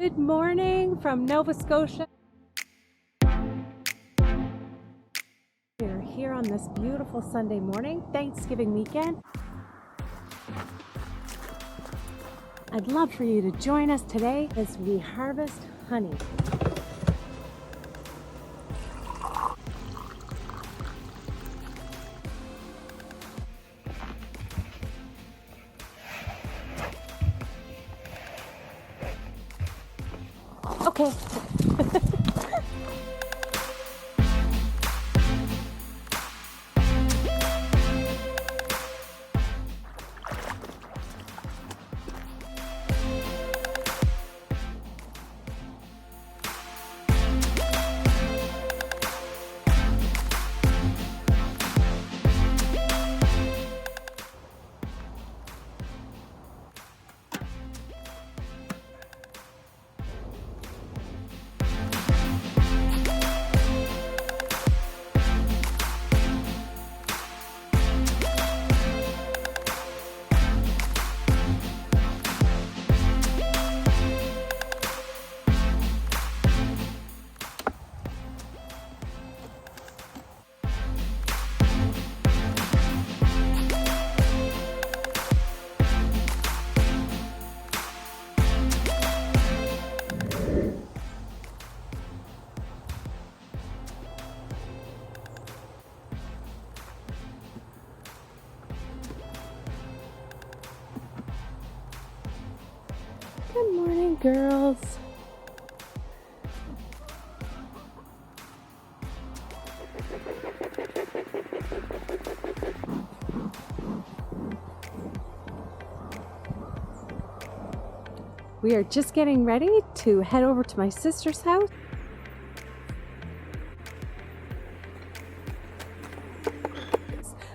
Good morning from Nova Scotia. We're here on this beautiful Sunday morning, Thanksgiving weekend. I'd love for you to join us today as we harvest honey. Okay. Good morning, girls. We are just getting ready to head over to my sister's house.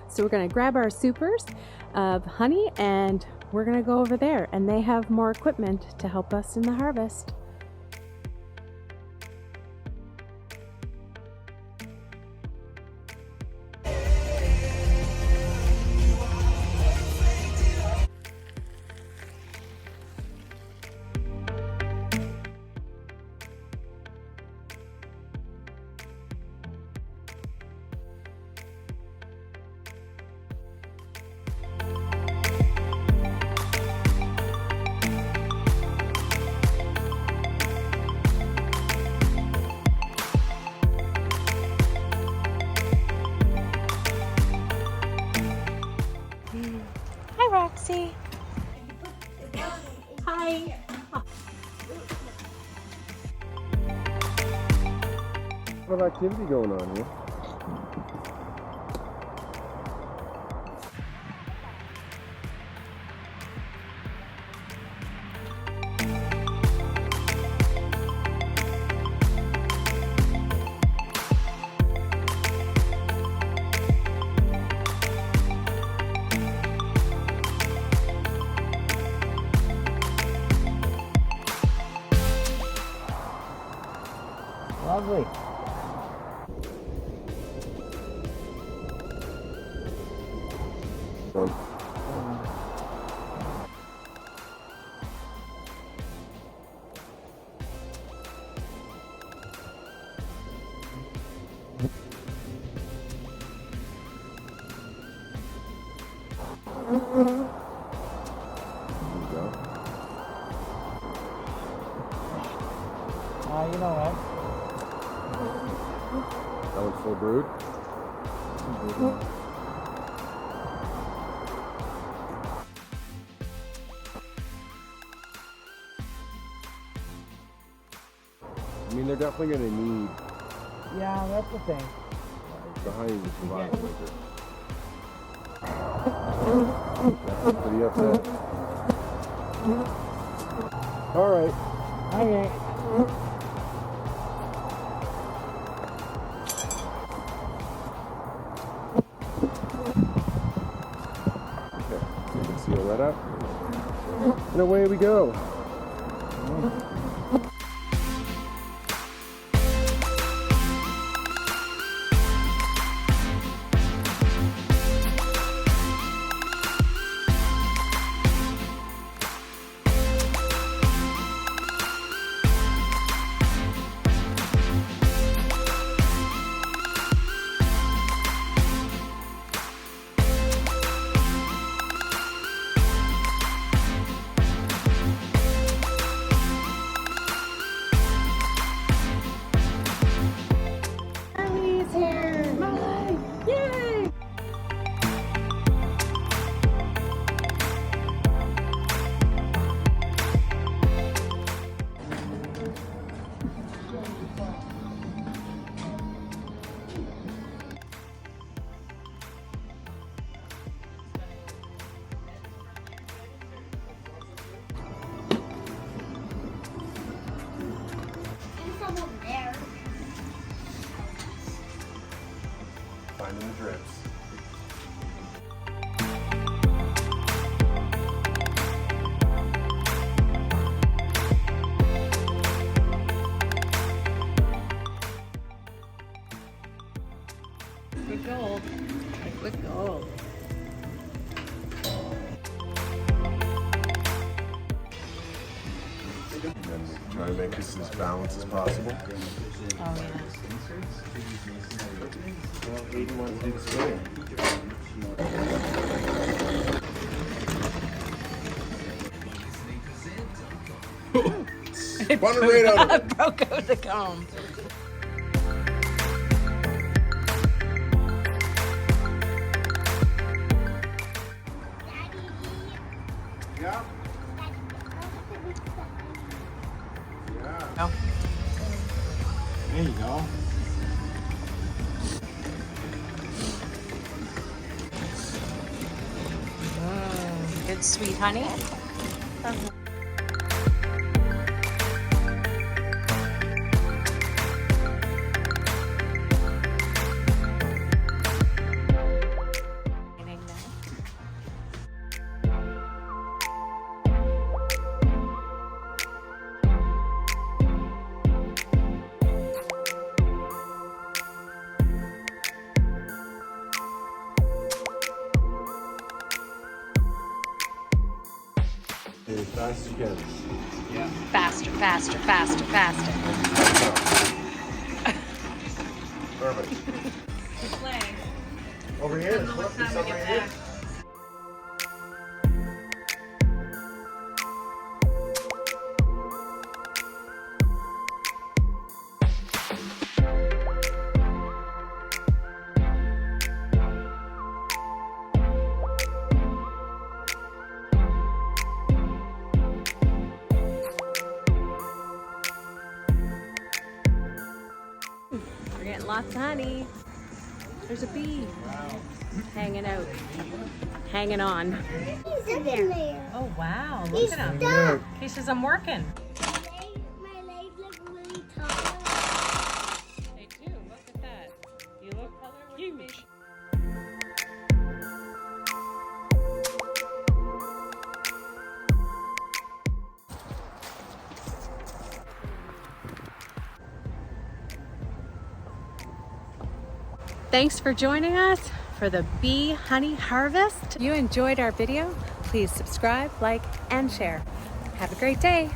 So we're going to grab our supers of honey and we're going to go over there, and they have more equipment to help us in the harvest. Hi, Roxy. Hi. A lot of activity going on here. Lovely. You know what? That one's full brood. I mean, they're definitely going to need Yeah, that's the thing. the honey to survive the winter. That's pretty upset. All right. Okay. Okay, you can seal that up. And away we go. finding the drips. Liquid gold. Liquid gold. And then we try to make this as balanced as possible. Oh yeah. Well, Aiden wants to do the spinning. Spun it right out of it. Broke out the comb. Yeah. Yeah. Oh. There you go. Good sweet honey. As fast as you can. Yeah. Faster, faster, faster, faster. Perfect. Over here. Look, there's some right here. We're getting lots of honey. There's a bee hanging out, hanging on. He's in there. Oh wow, look He's at him. stuck. He says, I'm working. My legs look really tall. They do, look at that. You look huge. Thanks for joining us for the bee honey harvest. If you enjoyed our video, please subscribe, like, and share. Have a great day.